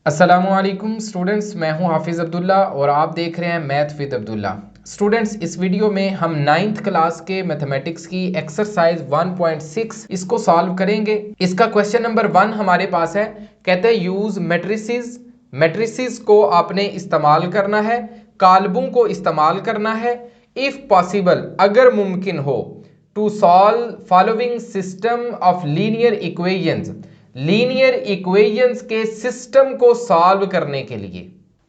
अस्सलामुअलैकुम स्टूडेंट्स, मैं हूं हाफिज़ अब्दुल्ला और आप देख रहे हैं मैथ विद अब्दुल्ला। स्टूडेंट्स, इस वीडियो में हम 9th क्लास के मैथमेटिक्स की एक्सरसाइज 1.6 इसको सॉल्व करेंगे। इसका क्वेश्चन नंबर 1 हमारे पास है। कहते हैं यूज मैट्रिसेस। मैट्रिसेस को आपने इस्तेमाल करना है, कालबों को इस्तेमाल करना है। इफ पॉसिबल, अगर मुमकिन हो, to solve following system of linear equations, linear equations के सिस्टम को सॉल्व करने के लिए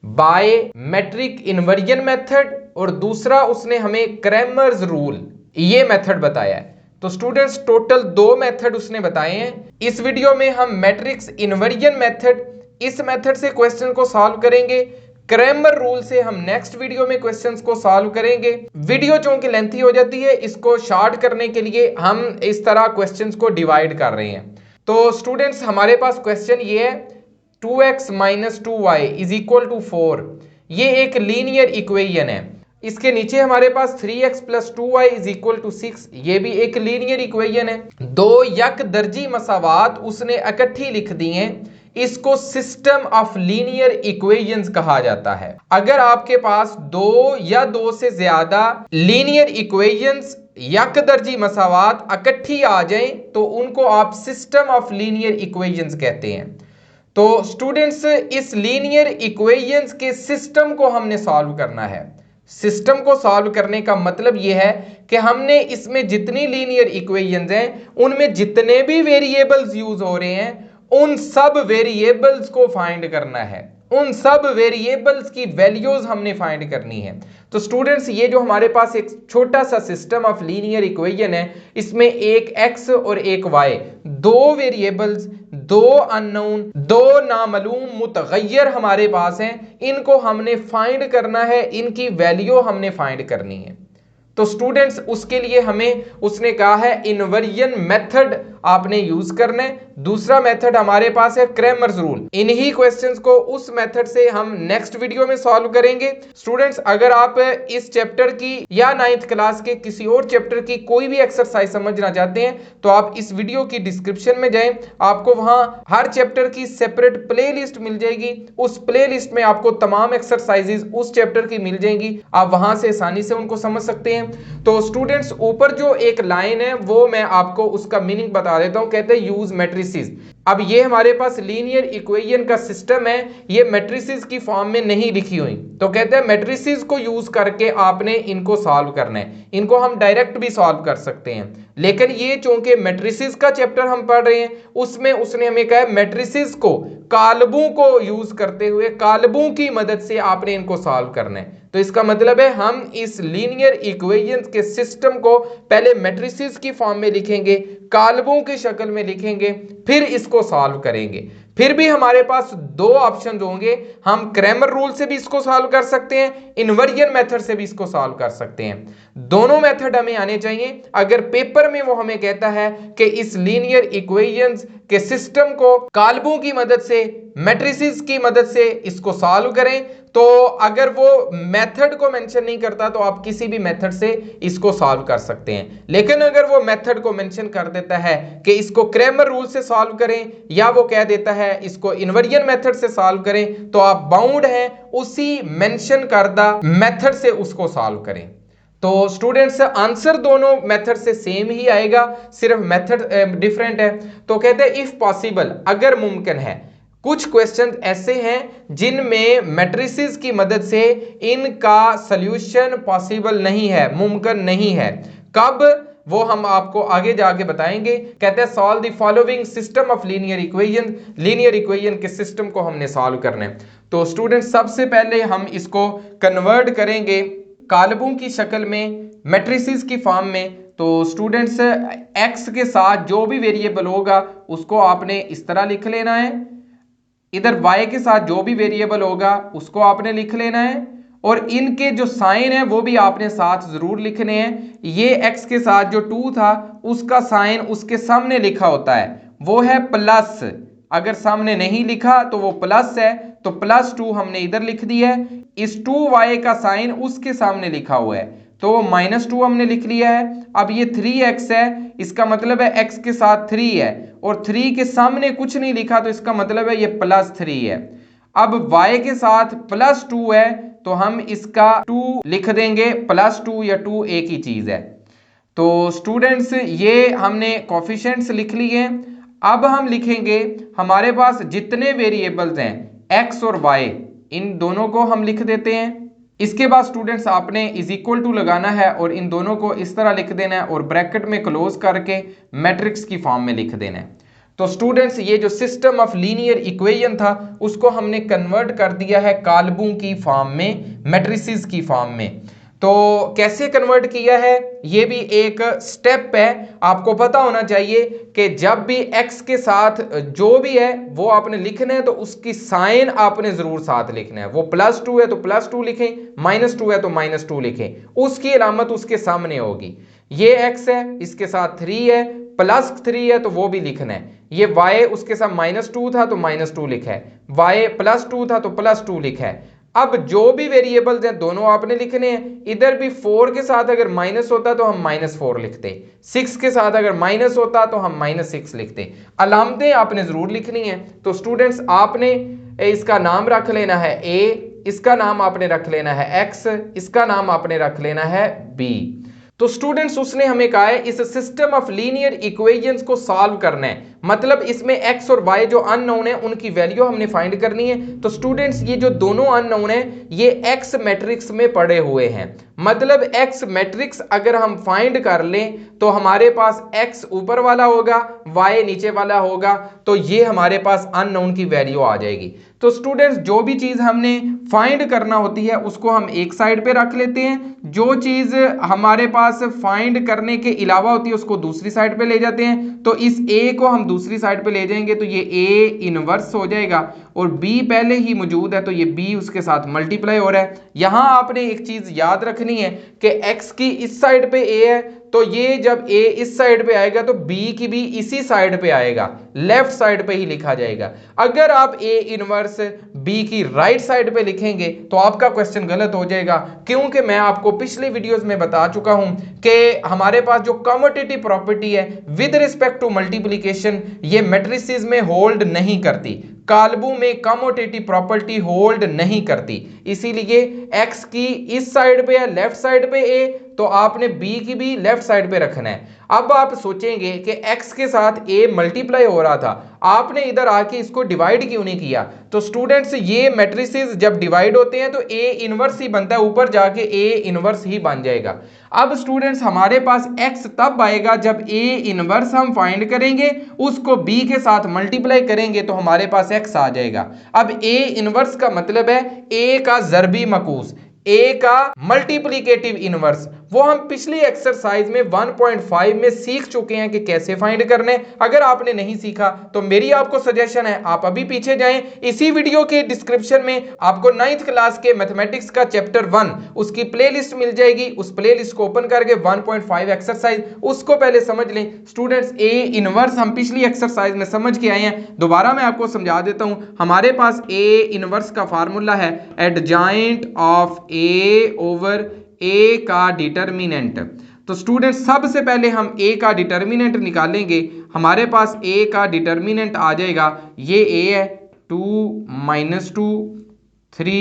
बाय मेट्रिक इन्वर्जन मेथड, और दूसरा उसने हमें क्रैमर्स रूल ये मेथड बताया है। तो स्टूडेंट्स टोटल 2 मेथड उसने बताए हैं। इस वीडियो में हम मैट्रिक्स इन्वर्जन मेथड, इस मेथड से क्वेश्चन को सॉल्व करेंगे। क्रैमर रूल से हम नेक्स्ट वीडियो में क्वेश्चंस को सॉल्व करेंगे। वीडियो चूंकि लेंथी हो जाती है, इसको शॉर्ट करने के लिए हम इस तरह क्वेश्चंस को डिवाइड कर रहे हैं। तो स्टूडेंट्स हमारे पास क्वेश्चन ये है, 2x minus 2y is equal to 4। ये एक लीनियर इक्वेशन है। इसके नीचे हमारे पास 3x plus 2y is equal to 6, ये भी एक लीनियर इक्वेशन है। दो यक दर्जी मसावात उसने इकट्ठी लिख दी हैं, इसको सिस्टम ऑफ लीनियर इक्वेशंस कहा जाता है। अगर आपके पास दो या दो से ज्यादा लीनियर इक्वेशंस यकदर्जी मसावात इकट्ठी आ जाए तो उनको आप सिस्टम ऑफ लीनियर इक्वेशंस कहते हैं। तो स्टूडेंट्स, इस लीनियर इक्वेशंस के सिस्टम को हमने सॉल्व करना है। सिस्टम को सॉल्व करने का मतलब यह है कि हमने इसमें जितनी लीनियर इक्वेशंस हैं उनमें जितने भी वेरिएबल्स यूज हो रहे हैं उन सब वेरिएबल्स को फाइंड करना है, उन सब वेरिएबल्स की वैल्यूज हमने फाइंड करनी है। तो स्टूडेंट्स, ये जो हमारे पास एक छोटा सा सिस्टम ऑफ लीनियर इक्वेशन है, इसमें एक x और एक y, दो वेरिएबल्स, दो अननोन, दो नामालूम मुतगय्यर हमारे पास हैं। इनको हमने फाइंड करना है, इनकी वैल्यू हमने फाइंड करनी है। तो स्टूडेंट्स उसके लिए हमें उसने कहा है इन्वर्जन मेथड आपने यूज करना है। दूसरा मेथड हमारे पास है क्रैमर्स रूल। इन्हीं क्वेश्चंस को उस मेथड से हम नेक्स्ट वीडियो में सॉल्व करेंगे। स्टूडेंट्स, अगर आप इस चैप्टर की या 9th क्लास के किसी और चैप्टर की कोई भी एक्सरसाइज समझना चाहते हैं तो आप इस वीडियो की डिस्क्रिप्शन में जाएं, आपको वहां हर चैप्टर की सेपरेट प्लेलिस्ट मिल जाएगी। उस प्लेलिस्ट में आपको तमाम एक्सरसाइजेज उस चैप्टर की मिल जाएंगी, आप वहां से आसानी से उनको समझ सकते हैं। तो स्टूडेंट्स, ऊपर जो एक लाइन है वो मैं आपको उसका मीनिंग बता देता हूं। कहते हैं यूज मैट्रिसेस। अब ये हमारे पास लीनियर इक्वेशन का सिस्टम है, ये मैट्रिसेस की फॉर्म में नहीं लिखी हुई। तो कहते हैं मैट्रिसेस को यूज करके आपने इनको सॉल्व करना है। इनको हम डायरेक्ट भी सॉल्व कर सकते हैं, लेकिन ये चूंकि मैट्रिसेस का चैप्टर हम पढ़ रहे हैं, उसमें उसने हमें कहा है मैट्रिसेस को कालबों को यूज करते हुए, कालबों की मदद से आपने इनको सॉल्व करना है। तो इसका मतलब है हम इस लीनियर इक्वेशंस के सिस्टम को पहले मैट्रिसेस की फॉर्म में लिखेंगे, कालबों की शक्ल में लिखेंगे, फिर इसको सॉल्व करेंगे। फिर भी हमारे पास दो ऑप्शन होंगे, हम क्रैमर रूल से भी इसको सॉल्व कर सकते हैं, इन्वर्जन मेथड से भी इसको सॉल्व कर सकते हैं। दोनों मेथड हमें आने चाहिए। अगर पेपर में वो हमें कहता है कि इस लीनियर इक्वेशंस के सिस्टम को कालबों की मदद से, मैट्रिसेस की मदद से इसको सॉल्व करें, तो अगर वो मेथड को मेंशन नहीं करता तो आप किसी भी मेथड से इसको सॉल्व कर सकते हैं। लेकिन अगर वो मेथड को मेंशन कर देता है कि इसको क्रैमर रूल से सॉल्व करें, या वो कह देता है इसको इन्वर्जन मेथड से सॉल्व करें, तो आप बाउंड हैं उसी मेंशन करदा मेथड से उसको सॉल्व करें। तो स्टूडेंट्स, आंसर दोनों मेथड से सेम ही आएगा, सिर्फ मेथड डिफरेंट है। तो कहते हैं इफ पॉसिबल, अगर मुमकिन है। कुछ क्वेश्चन ऐसे हैं जिनमें मैट्रिसेस की मदद से इनका सॉल्यूशन पॉसिबल नहीं है, मुमकिन नहीं है। कब, वो हम आपको आगे जाके बताएंगे। कहते हैं solve the following system of linear equation, linear equation के सिस्टम को हमने सॉल्व करना है। तो स्टूडेंट, सबसे पहले हम इसको कन्वर्ट करेंगे कालबों की शक्ल में, मैट्रिसेस की फॉर्म में। तो स्टूडेंट्स, x के साथ जो भी वेरिएबल होगा उसको आपने इस तरह लिख लेना है, इधर y के साथ जो भी वेरिएबल होगा उसको आपने लिख लेना है, और इनके जो साइन है वो भी आपने साथ जरूर लिखने हैं। ये x के साथ जो 2 था उसका साइन उसके सामने लिखा होता है, वो है प्लस। अगर सामने नहीं लिखा तो वो प्लस है, तो +2 हमने इधर लिख दिया है। इस 2y का साइन उसके सामने लिखा हुआ है, तो -2 हमने लिख लिया है। अब ये 3x है, इसका मतलब है x के साथ 3 है, और 3 के सामने कुछ नहीं लिखा तो इसका मतलब है ये +3 है। अब y के साथ +2 है तो हम इसका 2 लिख देंगे, +2 या 2 एक ही चीज है। तो स्टूडेंट्स ये हमने कोफिशिएंट्स लिख लिए। अब हम लिखेंगे हमारे पास जितने वेरिएबल्स हैं x और y, इन दोनों को हम लिख देते हैं। इसके बाद स्टूडेंट्स आपने इज इक्वल टू लगाना है और इन दोनों को इस तरह लिख देना है और ब्रैकेट में क्लोज करके मैट्रिक्स की फॉर्म में लिख देना है। तो स्टूडेंट्स ये जो सिस्टम ऑफ लीनियर इक्वेशन था उसको हमने कन्वर्ट कर दिया है काल्बों की फॉर्म में, मैट्रिसेस की फॉर्म में। तो कैसे कन्वर्ट किया है ये भी एक स्टेप है, आपको पता होना चाहिए कि जब भी x के साथ जो भी है वो आपने लिखना है तो उसकी साइन आपने जरूर साथ लिखना है। वो +2 है तो +2 लिखें, -2 है तो -2 लिखें, उसकी अलामत उसके सामने होगी। ये x है, इसके साथ 3 है, +3 है तो वो भी लिखना है। ये y उसके साथ -2 था तो -2 लिखा है, y +2 था तो +2 लिखा है। अब जो भी वेरिएबल्स हैं दोनों आपने लिखने हैं। इधर भी 4 के साथ अगर माइनस होता तो हम -4 लिखते, 6 के साथ अगर माइनस होता तो हम -6 लिखते। अलामतें आपने जरूर लिखनी है। तो स्टूडेंट्स आपने इसका नाम रख लेना है a, इसका नाम आपने रख लेना है x, इसका नाम आपने रख लेना है b। तो स्टूडेंट्स उसने हमें कहा है इस सिस्टम ऑफ लीनियर इक्वेशंस को सॉल्व करना है, मतलब इसमें x और y जो अननोन है उनकी वैल्यू हमने फाइंड करनी है। तो स्टूडेंट्स ये जो दोनों अननोन है ये x मैट्रिक्स में पड़े हुए हैं, मतलब x मैट्रिक्स अगर हम फाइंड कर लें तो हमारे पास x ऊपर वाला होगा, y नीचे वाला होगा, तो ये हमारे पास अननोन की वैल्यू आ जाएगी। तो स्टूडेंट्स जो भी चीज हमने फाइंड करना होती है उसको हम एक साइड पे रख लेते हैं, जो चीज हमारे पास फाइंड करने के अलावा होती है उसको दूसरी साइड पे ले जाते हैं। तो इस a को हम दूसरी साइड पे ले जाएंगे तो ये a इनवर्स हो जाएगा और b पहले ही मौजूद है तो ये b उसके साथ मल्टीप्लाई हो रहा है। यहां आपने एक चीज याद रखनी है कि x की इस साइड पे a है तो ये जब a इस साइड पे आएगा तो b की भी इसी साइड पे आएगा, लेफ्ट साइड पे ही लिखा जाएगा। अगर आप a इनवर्स b की राइट साइड पे लिखेंगे तो आपका क्वेश्चन गलत हो जाएगा, क्योंकि मैं आपको पिछले वीडियोस में बता चुका हूं कि हमारे पास जो कम्यूटेटिव प्रॉपर्टी है विद रिस्पेक्ट टू मल्टीप्लिकेशन ये मैट्रिसेस में होल्ड नहीं करती, काल्बों में कम्यूटेटिव प्रॉपर्टी होल्ड नहीं करती। इसीलिए x की इस साइड पे है, लेफ्ट साइड पे a, तो आपने b की भी लेफ्ट साइड पे रखना है। अब आप सोचेंगे कि x के साथ a मल्टीप्लाई हो रहा था, आपने इधर आके इसको डिवाइड क्यों नहीं किया? तो स्टूडेंट्स ये मैट्रिसेस जब डिवाइड होते हैं तो a इनवर्स ही बनता है, ऊपर जाके a इनवर्स ही बन जाएगा। अब स्टूडेंट्स हमारे पास x तब आएगा जब a इनवर्स हम फाइंड करेंगे, उसको b के साथ मल्टीप्लाई करेंगे तो हमारे पास x आ जाएगा। अब a इनवर्स का मतलब है a का ज़रबी मकूस, a का मल्टीप्लिकेटिव इनवर्स। वो हम पिछली एक्सरसाइज में 1.5 में सीख चुके हैं कि कैसे फाइंड करने। अगर आपने नहीं सीखा तो मेरी आपको सजेशन है आप अभी पीछे जाएं, इसी वीडियो के डिस्क्रिप्शन में आपको 9th क्लास के मैथमेटिक्स का चैप्टर 1 उसकी प्लेलिस्ट मिल जाएगी। उस प्लेलिस्ट को ओपन करके 1.5 एक्सरसाइज उसको पहले समझ लें। स्टूडेंट्स ए इनवर्स हम पिछली एक्सरसाइज में समझ के आए हैं, दोबारा मैं आपको समझा देता हूं। हमारे पास ए इनवर्स का फार्मूला है एडजॉइंट ऑफ ए ओवर ए का डिटर्मिनेंट। तो स्टूडेंट सबसे पहले हम ए का डिटर्मिनेंट निकालेंगे। हमारे पास ए का डिटर्मिनेंट आ जाएगा, ये ए है 2 - 2 3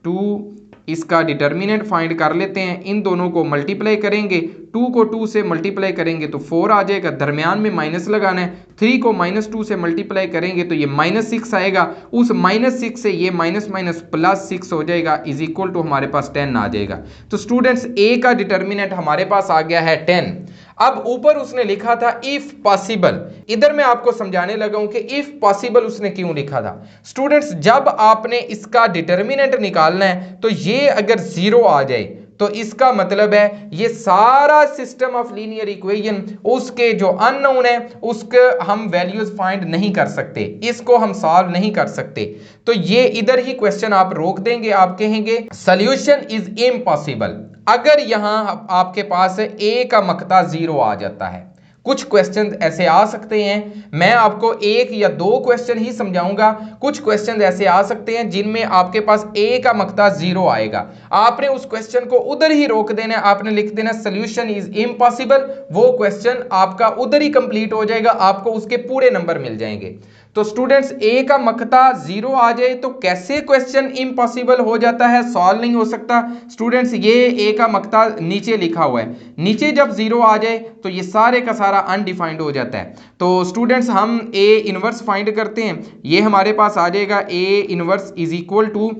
2, इसका डिटर्मिनेंट फाइंड कर लेते हैं। इन दोनों को मल्टीप्लाई करेंगे, 2 को 2 से मल्टीप्लाई करेंगे तो 4 आ जाएगा, दरमियान में माइनस लगाना है। 3 को -2 से मल्टीप्लाई करेंगे तो ये -6 आएगा, उस -6 से ये माइनस माइनस +6 हो जाएगा, इज इक्वल टू हमारे पास 10 आ जाएगा। तो स्टूडेंट्स ए का डिटर्मिनेंट हमारे पास आ गया है 10। अब ऊपर उसने लिखा था इफ पॉसिबल, इधर मैं आपको समझाने लगा हूं कि इफ पॉसिबल उसने क्यों लिखा था। स्टूडेंट्स जब आपने इसका डिटर्मिनेंट निकालना है तो ये अगर 0 आ जाए तो इसका मतलब है ये सारा सिस्टम ऑफ लीनियर इक्वेशन उसके जो अननोन है उसके हम वैल्यूज फाइंड नहीं कर सकते, इसको हम सॉल्व नहीं कर सकते। तो ये इधर ही क्वेश्चन आप रोक देंगे, आप कहेंगे सॉल्यूशन इज इम्पॉसिबल। अगर यहां आपके पास ए का मकता 0 आ जाता है, कुछ क्वेश्चन ऐसे आ सकते हैं, मैं आपको 1 या 2 क्वेश्चन ही समझाऊंगा। कुछ क्वेश्चन ऐसे आ सकते हैं जिनमें आपके पास ए का मकता 0 आएगा, आपने उस क्वेश्चन को उधर ही रोक देना, आपने लिख देना सॉल्यूशन इज इम्पॉसिबल। वो क्वेश्चन आपका उधर ही कंप्लीट हो जाएगा, आपको उसके पूरे नंबर मिल जाएंगे। तो स्टूडेंट्स ए का मकता 0 आ जाए तो कैसे क्वेश्चन इम्पॉसिबल हो जाता है, सॉल्व नहीं हो सकता। स्टूडेंट्स ये ए का मकता नीचे लिखा हुआ है, नीचे जब 0 आ जाए तो ये सारे का सारा अनडिफाइंड हो जाता है। तो स्टूडेंट्स हम ए इनवर्स फाइंड करते हैं। ये हमारे पास आ जाएगा A inverse is equal to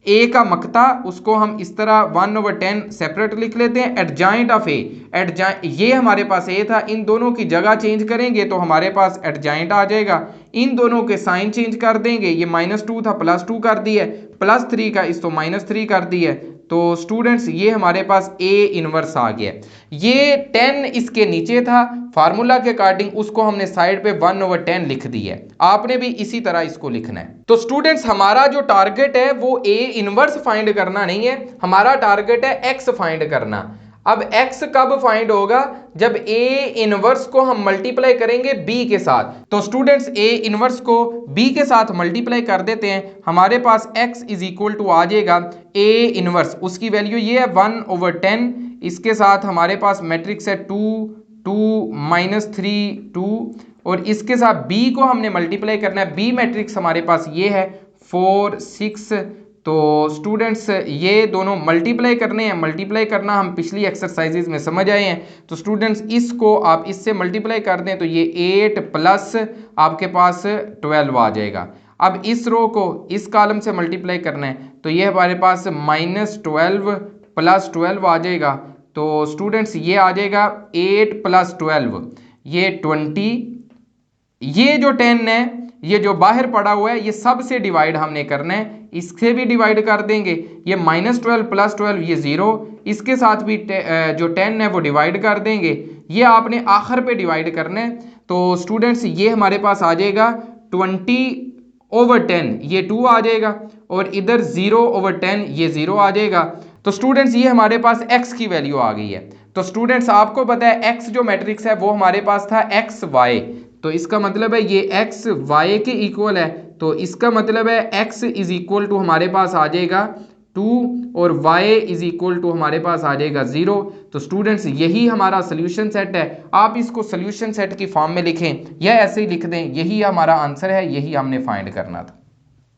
A का मकता, उसको हम इस तरह 1/10 सेपरेट लिख लेते हैं। एडजाइंट ऑफ ए, ये हमारे पास ए था, इन दोनों की जगह चेंज करेंगे तो हमारे पास एडजाइंट आ जाएगा। इन दोनों के साइन चेंज कर देंगे, ये -2 था +2 कर दिया, +3 का इसको -3 कर दिया। तो स्टूडेंट्स ये हमारे पास ए इनवर्स आ गया। ये 10 इसके नीचे था, फार्मूला के अकॉर्डिंग उसको हमने साइड पे 1/10 लिख दिया है। आपने भी इसी तरह इसको लिखना है। तो स्टूडेंट्स हमारा जो टारगेट है वो ए इनवर्स फाइंड करना नहीं है, हमारा टारगेट है एक्स फाइंड करना। अब x कब फाइंड होगा, जब a इनवर्स को हम मल्टीप्लाई करेंगे b के साथ। तो स्टूडेंट्स a इनवर्स को b के साथ मल्टीप्लाई कर देते हैं, हमारे पास x इज इक्वल टू आ जाएगा a इनवर्स, उसकी वैल्यू ये है 1/10, इसके साथ हमारे पास मैट्रिक्स है 2 2 -3 2, और इसके साथ b को हमने मल्टीप्लाई करना है। b मैट्रिक्स हमारे पास ये है 4 6। तो स्टूडेंट्स ये दोनों मल्टीप्लाई करने हैं, मल्टीप्लाई करना हम पिछली एक्सरसाइजेज में समझ आए हैं। तो स्टूडेंट्स इसको आप इससे मल्टीप्लाई कर दें तो ये 8 प्लस आपके पास 12 आ जाएगा। अब इस रो को इस कॉलम से मल्टीप्लाई करना है तो ये हमारे पास -12 + 12 आ जाएगा। तो स्टूडेंट्स ये आ जाएगा 8 + 12 ये 20, ये जो 10 है ये जो बाहर पड़ा हुआ है ये सब से डिवाइड हमने करना है, इससे भी डिवाइड कर देंगे। ये -12 + 12 ये 0, इसके साथ भी जो 10 है वो डिवाइड कर देंगे, ये आपने आखिर पे डिवाइड करना है। तो स्टूडेंट्स ये हमारे पास आ जाएगा 20/10 ये 2 आ जाएगा, और इधर 0/10 ये 0 आ जाएगा। तो स्टूडेंट्स ये हमारे पास x की वैल्यू आ गई है। तो स्टूडेंट्स आपको पता है x जो मैट्रिक्स है वो हमारे पास था xy, तो इसका मतलब है ये x y के इक्वल है। तो इसका मतलब है x इज इक्वल टू हमारे पास आ जाएगा 2 और y इज इक्वल टू हमारे पास आ जाएगा 0। तो स्टूडेंट्स यही हमारा सोल्यूशन सेट है। आप इसको सोल्यूशन सेट की फॉर्म में लिखें या ऐसे ही लिख दें, यही हमारा आंसर है, यही हमने फाइंड करना था।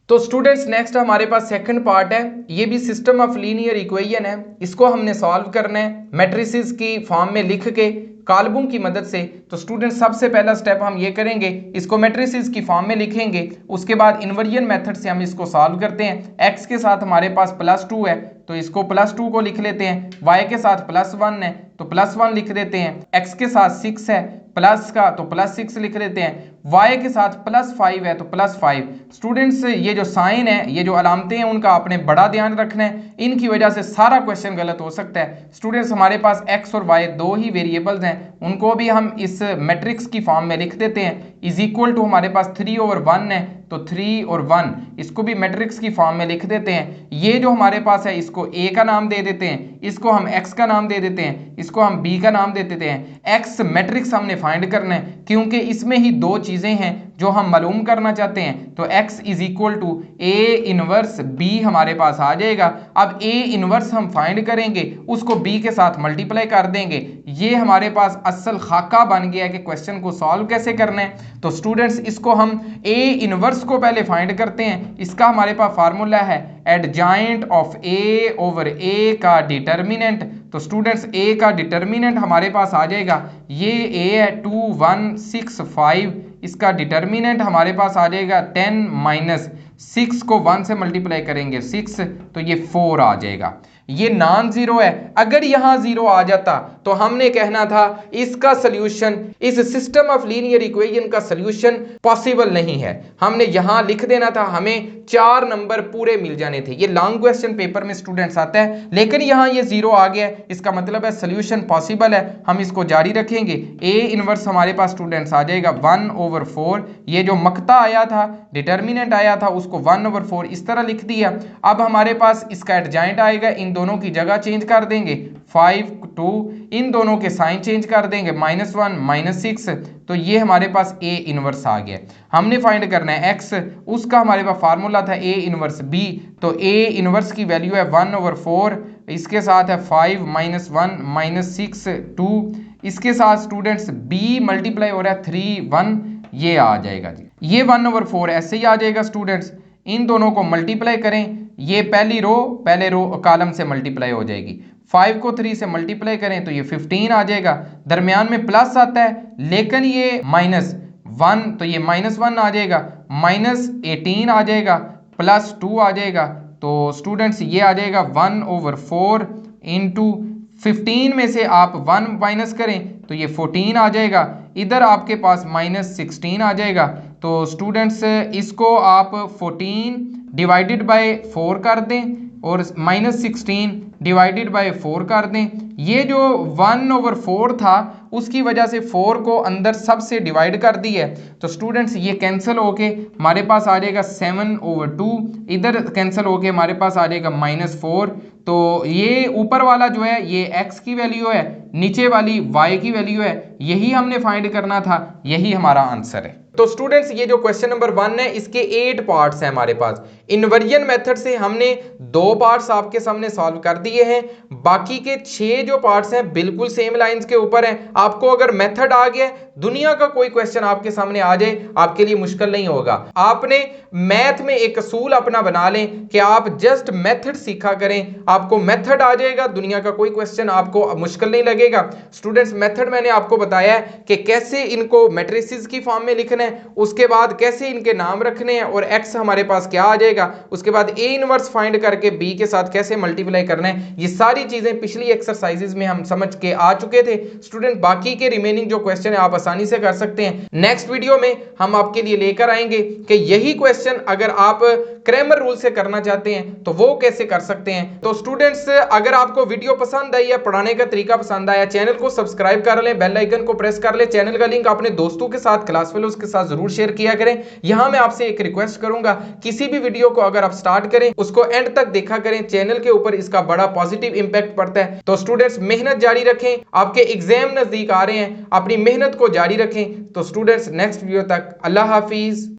तो स्टूडेंट्स नेक्स्ट हमारे पास सेकंड पार्ट है, ये भी सिस्टम ऑफ लीनियर इक्वेशन है, इसको हमने सॉल्व करना है मैट्रिसेस की फॉर्म में लिख के कॉलमों की मदद से। तो स्टूडेंट्स सबसे पहला स्टेप हम ये करेंगे, इसको मैट्रिसेस की फॉर्म में लिखेंगे, उसके बाद इन्वर्जन मेथड से हम इसको सॉल्व करते हैं। x के साथ हमारे पास +2 है तो इसको +2 को लिख लेते हैं, y के साथ +1 है तो +1 लिख देते हैं, x के साथ 6 है प्लस का तो +6 लिख देते हैं, y के साथ +5 है तो +5। स्टूडेंट्स ये जो साइन है, ये जो अलामतें हैं उनका आपने बड़ा ध्यान रखना है, इनकी वजह से सारा क्वेश्चन गलत हो सकता है। स्टूडेंट्स हमारे पास x और y दो ही वेरिएबल्स हैं, उनको भी हम इस मैट्रिक्स की फॉर्म में लिख देते हैं। इज इक्वल टू हमारे पास 3/1 है तो 3 और 1, इसको भी मैट्रिक्स की फॉर्म में लिख देते हैं। ये जो हमारे पास है इसको a का नाम दे देते हैं, इसको हम x का नाम दे देते हैं, इसको हम b का नाम दे देते हैं। x मैट्रिक्स हमने फाइंड करना है क्योंकि इसमें ही दो चीजें हैं जो हम मालूम करना चाहते हैं। तो x is equal to a inverse b हमारे पास आ जाएगा। अब a इनवर्स हम फाइंड करेंगे, उसको b के साथ मल्टीप्लाई कर देंगे, ये हमारे पास असल खाका बन गया है कि क्वेश्चन को सॉल्व कैसे करना है। तो स्टूडेंट्स इसको हम a इनवर्स को पहले फाइंड करते हैं, इसका हमारे पास फार्मूला है adjoint of a over a का डिटर्मिनेंट। तो स्टूडेंट्स a का डिटर्मिनेंट हमारे पास आ जाएगा, ये a है 2 1 6 5, इसका डिटर्मिनेंट हमारे पास आ जाएगा 10 - 6 को 1 से मल्टीप्लाई करेंगे 6 तो ये 4 आ जाएगा। ये नॉन जीरो है, अगर यहां जीरो आ जाता तो हमने कहना था इसका सॉल्यूशन, इस सिस्टम ऑफ लीनियर इक्वेशन का सॉल्यूशन पॉसिबल नहीं है, हमने यहां लिख देना था, हमें 4 नंबर पूरे मिल जाने थे। ये लॉन्ग क्वेश्चन पेपर में स्टूडेंट्स आता है, लेकिन यहां ये जीरो आ गया, इसका मतलब है सॉल्यूशन पॉसिबल है। हम इसको जारी रखेंगे, a इनवर्स हमारे पास स्टूडेंट्स आ जाएगा 1/4, ये जो मकता आया था, डिटर्मिनेंट आया था, उसको 1/4 इस तरह लिख दिया। अब हमारे पास इसका एडजाइंट आएगा, इन दोनों की जगह चेंज कर देंगे 5 2, इन दोनों के साइन चेंज कर देंगे -1 -6, तो ये हमारे पास a इनवर्स आ गया। हमने फाइंड करना है x, उसका हमारे पास फार्मूला था a इनवर्स b, तो a इनवर्स की वैल्यू है 1/4, इसके साथ है 5 -1 -6 2, इसके साथ स्टूडेंट्स b मल्टीप्लाई हो रहा है 3 1, ये आ जाएगा जी। ये 1/4 ऐसे ही आ जाएगा स्टूडेंट्स। इन दोनों को मल्टीप्लाई करें, ये पहले रो कॉलम से मल्टीप्लाई हो जाएगी। 5 को 3 से मल्टीप्लाई करें तो ये 15 आ जाएगा। दरमियान में प्लस आता है लेकिन ये -1 तो ये -1 आ जाएगा, -18 आ जाएगा, +2 आ जाएगा। तो स्टूडेंट्स ये आ जाएगा 1/4 इंटू 15 में से आप 1 माइनस करें तो ये 14 आ जाएगा। इधर आपके पास -16 आ जाएगा। तो स्टूडेंट्स इसको आप 14 डिवाइडेड बाय 4 कर दें और -16 डिवाइडेड बाय 4 कर दें। ये जो 1/4 था उसकी वजह से 4 को अंदर सबसे डिवाइड कर दी है। तो स्टूडेंट्स ये कैंसिल होके हमारे पास आ जाएगा 7/2, इधर कैंसिल होके हमारे पास आ जाएगा -4। तो ये ऊपर वाला जो है ये x की वैल्यू है, नीचे वाली y की वैल्यू है। यही हमने फाइंड करना था, यही हमारा आंसर है। तो स्टूडेंट्स ये जो क्वेश्चन नंबर 1 है इसके 8 पार्ट्स हैं हमारे पास। इन्वर्जन मेथड से हमने 2 पार्ट्स आपके सामने सॉल्व कर दिए हैं, बाकी के 6 जो पार्ट्स हैं बिल्कुल सेम लाइंस के ऊपर हैं। आपको अगर मेथड आ गया, दुनिया का कोई क्वेश्चन आपके सामने आ जाए आपके लिए मुश्किल नहीं होगा। आपने मैथ में एक असूल अपना बना लें कि आप जस्ट मेथड सीखा करें, आपको मेथड आ जाएगा, दुनिया का कोई क्वेश्चन आपको मुश्किल नहीं लगेगा। स्टूडेंट्स मेथड मैंने आपको बताया है कि कैसे इनको मैट्रिसेस की फॉर्म में लिखना है, उसके बाद कैसे इनके नाम रखने हैं और x हमारे पास क्या आ जाएगा, उसके बाद a इनवर्स फाइंड करके b के साथ कैसे मल्टीप्लाई करना है। ये सारी चीजें पिछली एक्सरसाइजेज में हम समझ के आ चुके थे। स्टूडेंट बाकी के रिमेनिंग जो क्वेश्चन है आप आसानी से कर सकते हैं। नेक्स्ट वीडियो में हम आपके लिए लेकर आएंगे कि यही क्वेश्चन अगर आप क्रैमर रूल से करना चाहते हैं तो वो कैसे कर सकते हैं। तो स्टूडेंट्स अगर आपको वीडियो पसंद आई है, पढ़ाने का तरीका पसंद आया, चैनल को सब्सक्राइब कर लें, बेल आइकन को प्रेस कर लें। चैनल का लिंक अपने दोस्तों के साथ, क्लास फेलोज के साथ जरूर शेयर किया करें। यहां मैं आपसे एक रिक्वेस्ट करूंगा, किसी भी वीडियो को अगर आप स्टार्ट करें उसको एंड तक देखा करें, चैनल के ऊपर इसका बड़ा पॉजिटिव इंपैक्ट पड़ता है। तो स्टूडेंट्स मेहनत जारी रखें, आपके एग्जाम नजदीक आ रहे हैं, अपनी मेहनत को जारी रखें। तो स्टूडेंट्स नेक्स्ट वीडियो तक अल्लाह हाफिज।